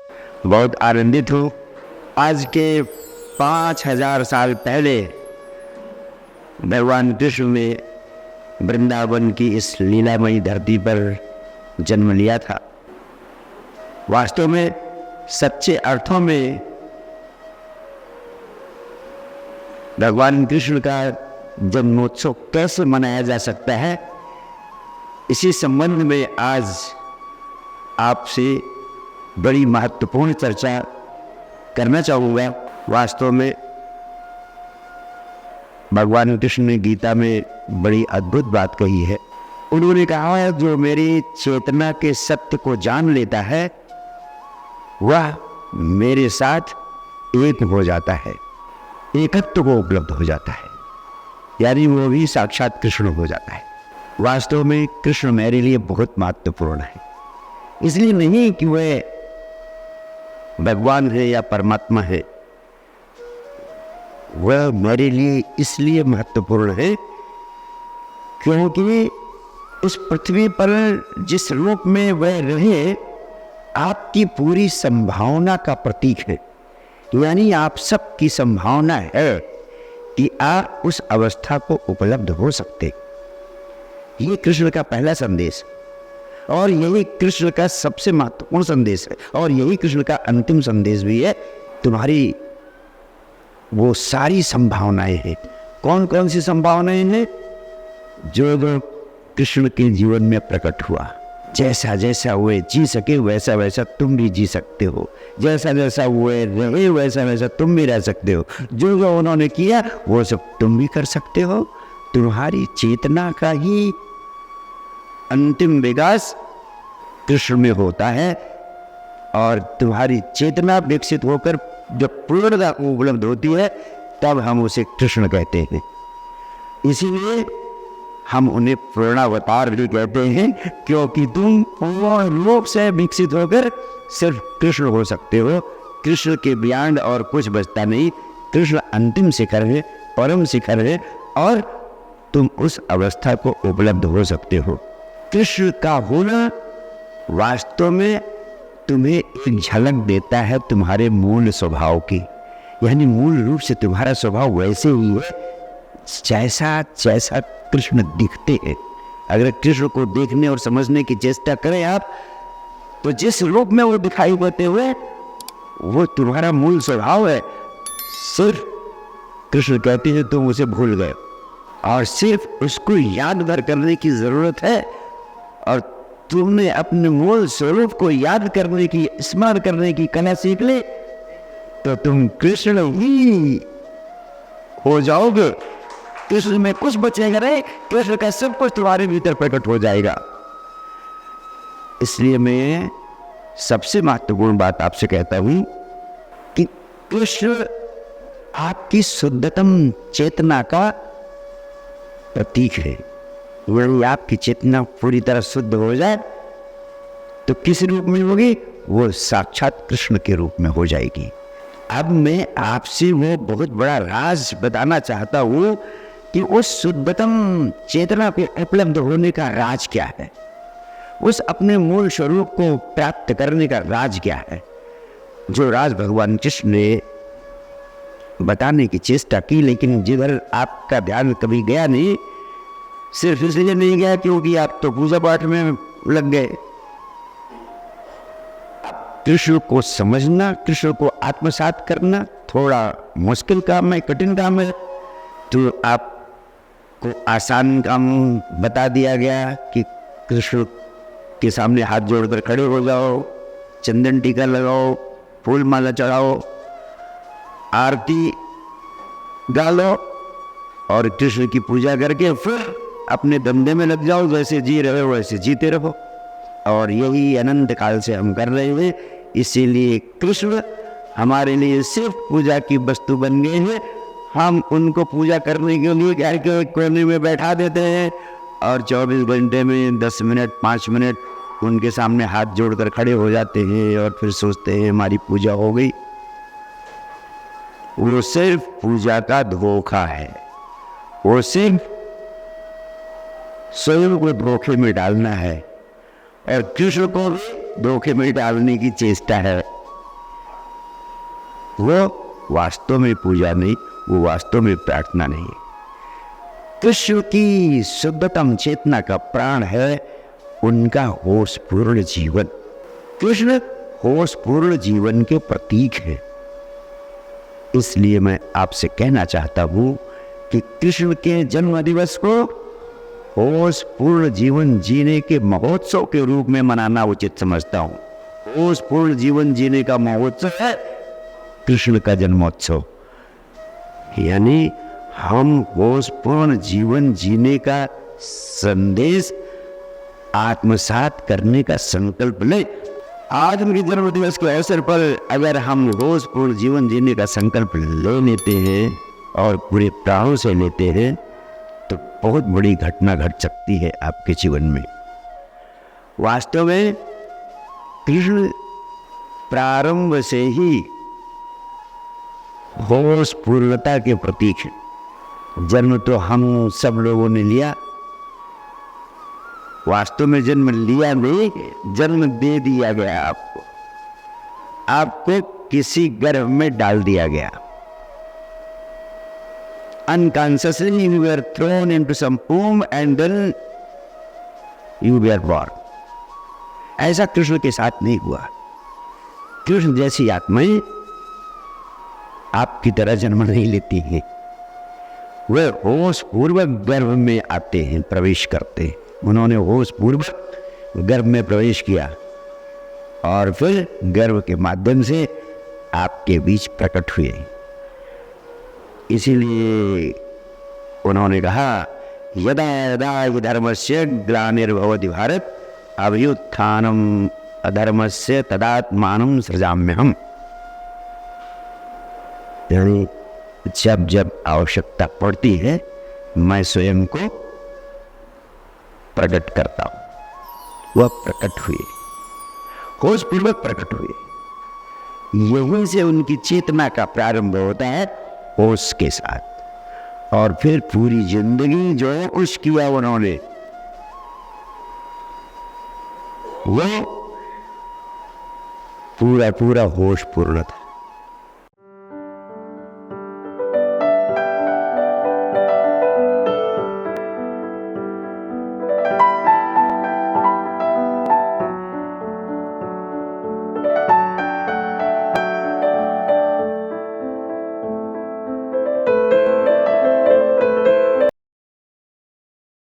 बहुत आनंदित हूँ। आज के 5000 साल पहले भगवान कृष्ण ने वृंदावन की इस लीलामयी धरती पर जन्म लिया था। वास्तव में सच्चे अर्थों में भगवान कृष्ण का जन्मोत्सव कैसे मनाया जा सकता है, इसी संबंध में आज आपसे बड़ी महत्वपूर्ण चर्चा करना चाहूँगा। वास्तव में भगवान कृष्ण ने गीता में बड़ी अद्भुत बात कही है। उन्होंने कहा है, जो मेरी चेतना के सत्य को जान लेता है वह मेरे साथ एक हो जाता है, एकत्व को उपलब्ध हो जाता है, यानी वो भी साक्षात कृष्ण हो जाता है। वास्तव में कृष्ण मेरे लिए बहुत महत्वपूर्ण है, इसलिए नहीं कि वह भगवान है या परमात्मा है, वह मेरे लिए इसलिए महत्वपूर्ण है क्योंकि इस पृथ्वी पर जिस रूप में वह रहे आपकी पूरी संभावना का प्रतीक है। यानी आप सबकी संभावना है कि आप उस अवस्था को उपलब्ध हो सकते। ये कृष्ण का पहला संदेश और यही कृष्ण का सबसे महत्वपूर्ण संदेश है और यही कृष्ण का अंतिम संदेश भी है। तुम्हारी वो सारी संभावनाएं हैं। कौन कौन सी संभावनाएं हैं? जो कृष्ण के जीवन में प्रकट हुआ, जैसा जैसा वे जी सके वैसा वैसा तुम भी जी सकते हो, जैसा जैसा वे रहे वैसा वैसा तुम भी रह सकते हो, जो जो उन्होंने किया वो सब तुम भी कर सकते हो। तुम्हारी चेतना का ही अंतिम विकास कृष्ण में होता है और तुम्हारी चेतना विकसित होकर जब पूर्णता को उपलब्ध होती है तब हम उसे कृष्ण कहते हैं। इसीलिए हम उन्हें पूर्णावतार भी कहते हैं, क्योंकि तुम पूर्ण रूप से विकसित होकर सिर्फ कृष्ण हो सकते हो। कृष्ण के बियॉन्ड और कुछ बचता नहीं। कृष्ण अंतिम शिखर है, परम शिखर है और तुम उस अवस्था को उपलब्ध हो सकते हो। कृष्ण का होना वास्तव में तुम्हें एक झलक देता है तुम्हारे मूल स्वभाव की, यानी मूल रूप से तुम्हारा स्वभाव वैसे ही है जैसा जैसा कृष्ण दिखते हैं। अगर कृष्ण को देखने और समझने की चेष्टा करें आप, तो जिस रूप में वो दिखाई देते हुए वो तुम्हारा मूल स्वभाव है। सिर्फ कृष्ण कहते हैं तुम उसे भूल गए और सिर्फ उसको याद भर करने की जरूरत है और तुमने अपने मूल स्वरूप को याद करने की, स्मरण करने की कला सीख ले तो तुम कृष्ण ही हो जाओगे। कृष्ण में कुछ बचेगा नहीं, कृष्ण का सब कुछ तुम्हारे भीतर प्रकट हो जाएगा। इसलिए मैं सबसे महत्वपूर्ण बात आपसे कहता हूं कि कृष्ण आपकी शुद्धतम चेतना का प्रतीक है। यदि आपकी चेतना पूरी तरह शुद्ध हो जाए तो किस रूप में होगी? वो साक्षात कृष्ण के रूप में हो जाएगी। अब मैं आपसे वो बहुत बड़ा राज बताना चाहता हूँ कि उस शुद्धतम चेतना पे उपलब्ध होने का राज क्या है, उस अपने मूल स्वरूप को प्राप्त करने का राज क्या है, जो राज भगवान कृष्ण ने बताने की चेष्टा की, लेकिन जिधर आपका ध्यान कभी गया नहीं। सिर्फ इसलिए नहीं गया क्योंकि आप तो पूजा पाठ में लग गए। कृष्ण को समझना, कृष्ण को आत्मसात करना थोड़ा मुश्किल काम है, कठिन काम है। तो आपको आसान काम बता दिया गया कि कृष्ण के सामने हाथ जोड़कर खड़े हो जाओ, चंदन टीका लगाओ, फूल माला चढ़ाओ, आरती डालो और कृष्ण की पूजा करके फिर अपने धंधे में लग जाओ। जैसे जी रहे हो वैसे जीते रहो। और यही अनंत काल से हम कर रहे हैं। इसीलिए कृष्ण हमारे लिए सिर्फ पूजा की वस्तु बन गए हैं। हम उनको पूजा करने के लिए घर के कोने में बैठा देते हैं और 24 घंटे में 10 मिनट 5 मिनट उनके सामने हाथ जोड़कर खड़े हो जाते हैं और फिर सोचते हैं हमारी पूजा हो गई। वो सिर्फ पूजा का धोखा है। वो सिर्फ स्वयं को धोखे में डालना है और कृष्ण को भी धोखे में डालने की चेष्टा है। वो वास्तव में पूजा नहीं, वो वास्तव में प्रार्थना नहीं। कृष्ण की शुद्धतम चेतना का प्राण है उनका होशपूर्ण जीवन। कृष्ण होशपूर्ण जीवन के प्रतीक है। इसलिए मैं आपसे कहना चाहता हूं कि कृष्ण के जन्म दिवस को होशपूर्ण जीवन जीने के महोत्सव के रूप में मनाना उचित समझता हूं। होशपूर्ण जीवन जीने का महोत्सव है कृष्ण का जन्मोत्सव, यानी हम होशपूर्ण जीवन जीने का संदेश आत्मसात करने का संकल्प ले। आज उनके जन्म दिवस के अवसर पर अगर हम होशपूर्ण जीवन जीने का संकल्प ले लेते हैं और पूरे प्राणों से लेते हैं तो बहुत बड़ी घटना घट सकती है आपके जीवन में। वास्तव में कृष्ण प्रारंभ से ही होशपूर्णता के प्रतीक है। जन्म तो हम सब लोगों ने लिया, वास्तव में जन्म लिया नहीं, जन्म दे दिया गया आपको। आपको किसी गर्भ में डाल दिया गया। Unconsciously you were thrown into some womb and then you were born. ऐसा कृष्ण के साथ नहीं हुआ। कृष्ण जैसी आत्माएं आपकी तरह जन्म नहीं लेती हैं। वे होश पूर्वक गर्भ में आते हैं, प्रवेश करते हैं। उन्होंने होश पूर्वक गर्भ में प्रवेश किया और फिर गर्भ के माध्यम से आपके बीच प्रकट हुए। इसीलिए उन्होंने कहा यदा यदा धर्मस्य ग्लानिर्भवति भारत अभ्युत्थानम अधर्मस्य तदात्मानं सृजाम्यहम्। यानी जब जब आवश्यकता पड़ती है मैं स्वयं को प्रकट करता हूं। वह प्रकट हुए, होश पूर्वक प्रकट हुए। यहीं से उनकी चेतना का प्रारंभ होता है, होश के साथ। और फिर पूरी जिंदगी जो है उस किया उन्होंने, वो पूरा पूरा होश पूर्ण था।